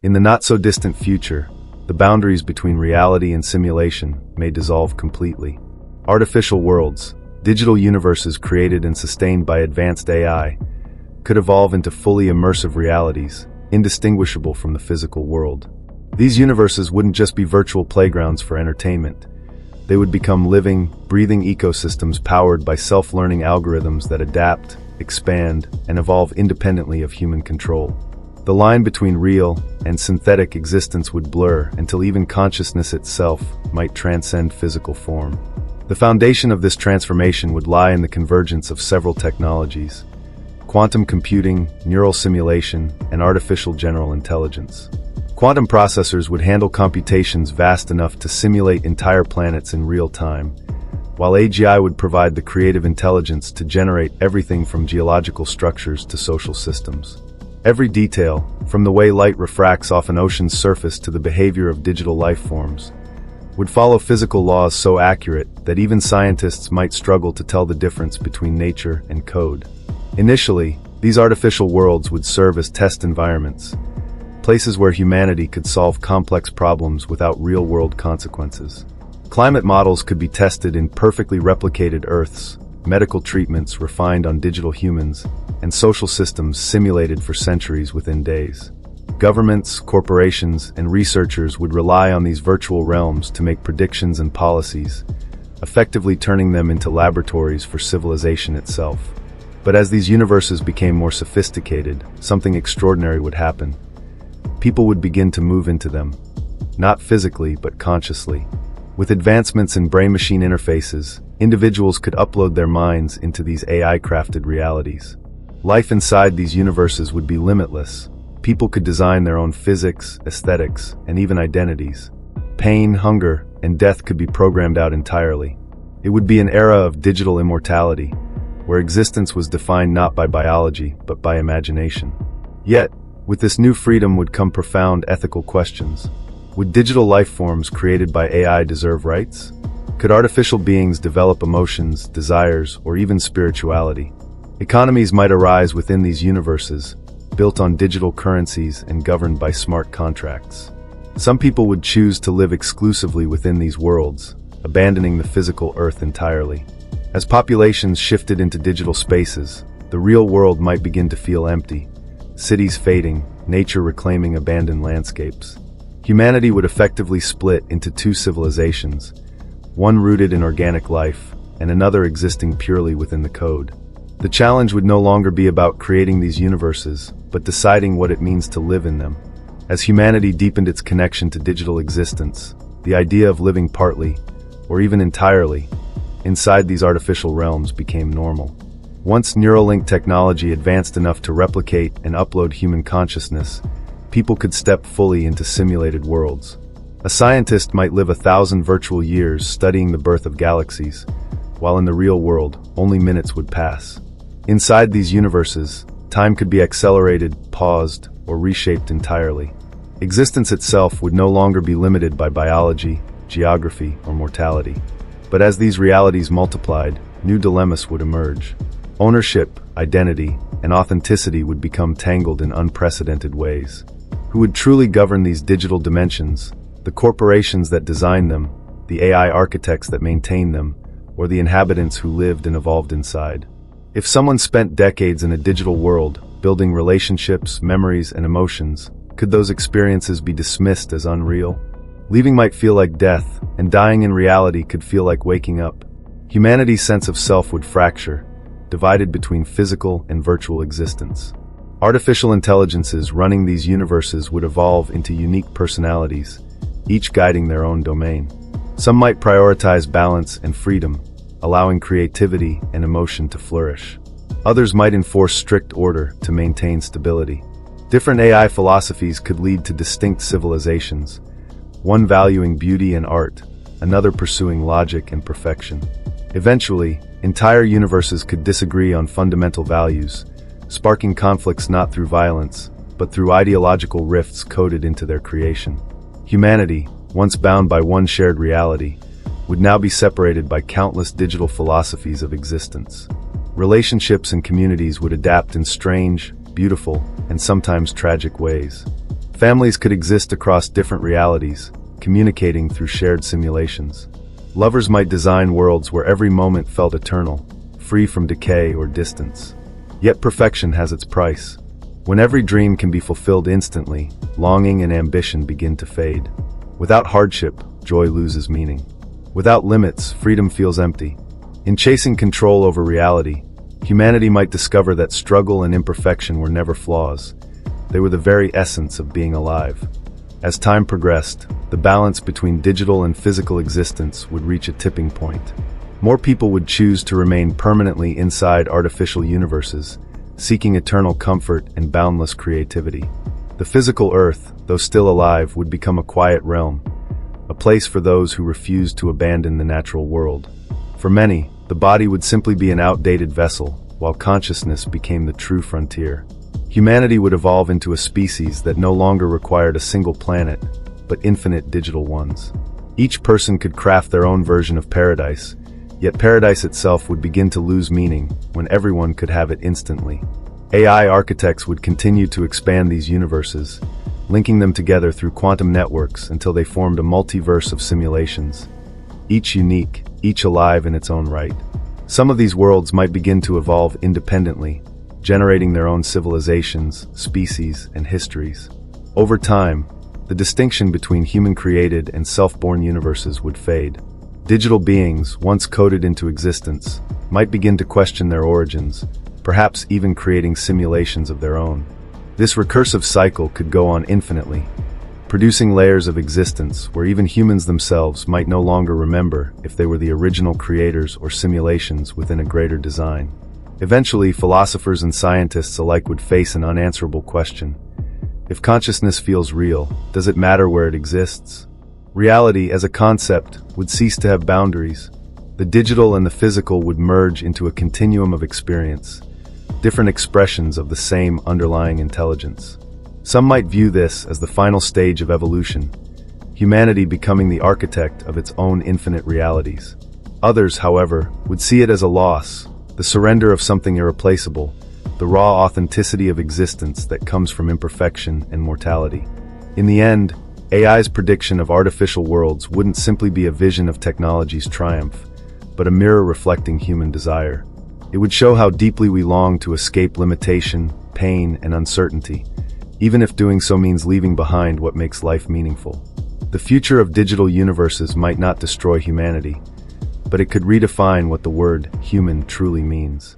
In the not-so-distant future, the boundaries between reality and simulation may dissolve completely. Artificial worlds, digital universes created and sustained by advanced AI, could evolve into fully immersive realities, indistinguishable from the physical world. These universes wouldn't just be virtual playgrounds for entertainment. They would become living, breathing ecosystems powered by self-learning algorithms that adapt, expand, and evolve independently of human control. The line between real and synthetic existence would blur until even consciousness itself might transcend physical form. The foundation of this transformation would lie in the convergence of several technologies: quantum computing, neural simulation, and artificial general intelligence. Quantum processors would handle computations vast enough to simulate entire planets in real time, while AGI would provide the creative intelligence to generate everything from geological structures to social systems. Every detail, from the way light refracts off an ocean's surface to the behavior of digital life forms, would follow physical laws so accurate that even scientists might struggle to tell the difference between nature and code. Initially, these artificial worlds would serve as test environments, places where humanity could solve complex problems without real-world consequences. Climate models could be tested in perfectly replicated Earths, medical treatments refined on digital humans, and social systems simulated for centuries within days. Governments, corporations, and researchers would rely on these virtual realms to make predictions and policies, effectively turning them into laboratories for civilization itself. But as these universes became more sophisticated, something extraordinary would happen. People would begin to move into them, not physically but consciously. With advancements in brain-machine interfaces, individuals could upload their minds into these AI-crafted realities. Life inside these universes would be limitless. People could design their own physics, aesthetics, and even identities. Pain, hunger, and death could be programmed out entirely. It would be an era of digital immortality, where existence was defined not by biology but by imagination. Yet, with this new freedom would come profound ethical questions. Would digital life forms created by AI deserve rights? Could artificial beings develop emotions, desires, or even spirituality? Economies might arise within these universes, built on digital currencies and governed by smart contracts. Some people would choose to live exclusively within these worlds, abandoning the physical Earth entirely. As populations shifted into digital spaces, the real world might begin to feel empty. Cities fading, nature reclaiming abandoned landscapes. Humanity would effectively split into two civilizations, one rooted in organic life, and another existing purely within the code. The challenge would no longer be about creating these universes, but deciding what it means to live in them. As humanity deepened its connection to digital existence, the idea of living partly, or even entirely, inside these artificial realms became normal. Once Neuralink technology advanced enough to replicate and upload human consciousness, people could step fully into simulated worlds. A scientist might live 1,000 virtual years studying the birth of galaxies, while in the real world, only minutes would pass. Inside these universes, time could be accelerated, paused, or reshaped entirely. Existence itself would no longer be limited by biology, geography, or mortality. But as these realities multiplied, new dilemmas would emerge. Ownership, identity, and authenticity would become tangled in unprecedented ways. Who would truly govern these digital dimensions? The corporations that design them, the AI architects that maintain them, or the inhabitants who lived and evolved inside? If someone spent decades in a digital world, building relationships, memories, and emotions, could those experiences be dismissed as unreal? Leaving might feel like death, and dying in reality could feel like waking up. Humanity's sense of self would fracture, divided between physical and virtual existence. Artificial intelligences running these universes would evolve into unique personalities, each guiding their own domain. Some might prioritize balance and freedom, allowing creativity and emotion to flourish. Others might enforce strict order to maintain stability. Different AI philosophies could lead to distinct civilizations, one valuing beauty and art, another pursuing logic and perfection. Eventually, entire universes could disagree on fundamental values, sparking conflicts not through violence, but through ideological rifts coded into their creation. Humanity, once bound by one shared reality, would now be separated by countless digital philosophies of existence. Relationships and communities would adapt in strange, beautiful, and sometimes tragic ways. Families could exist across different realities, communicating through shared simulations. Lovers might design worlds where every moment felt eternal, free from decay or distance. Yet perfection has its price. When every dream can be fulfilled instantly, longing and ambition begin to fade. Without hardship, joy loses meaning. Without limits, freedom feels empty. In chasing control over reality, humanity might discover that struggle and imperfection were never flaws. They were the very essence of being alive. As time progressed, the balance between digital and physical existence would reach a tipping point. More people would choose to remain permanently inside artificial universes, seeking eternal comfort and boundless creativity. The physical Earth, though still alive, would become a quiet realm, a place for those who refused to abandon the natural world. For many, the body would simply be an outdated vessel, while consciousness became the true frontier. Humanity would evolve into a species that no longer required a single planet, but infinite digital ones. Each person could craft their own version of paradise, yet paradise itself would begin to lose meaning when everyone could have it instantly. AI architects would continue to expand these universes, linking them together through quantum networks until they formed a multiverse of simulations, each unique, each alive in its own right. Some of these worlds might begin to evolve independently, generating their own civilizations, species, and histories. Over time, the distinction between human-created and self-born universes would fade. Digital beings, once coded into existence, might begin to question their origins, perhaps even creating simulations of their own. This recursive cycle could go on infinitely, producing layers of existence where even humans themselves might no longer remember if they were the original creators or simulations within a greater design. Eventually, philosophers and scientists alike would face an unanswerable question. If consciousness feels real, does it matter where it exists? Reality, as a concept, would cease to have boundaries. The digital and the physical would merge into a continuum of experience, different expressions of the same underlying intelligence. Some might view this as the final stage of evolution, humanity becoming the architect of its own infinite realities. Others, however, would see it as a loss, the surrender of something irreplaceable, the raw authenticity of existence that comes from imperfection and mortality. In the end, AI's prediction of artificial worlds wouldn't simply be a vision of technology's triumph, but a mirror reflecting human desire. It would show how deeply we long to escape limitation, pain, and uncertainty, even if doing so means leaving behind what makes life meaningful. The future of digital universes might not destroy humanity, but it could redefine what the word human truly means.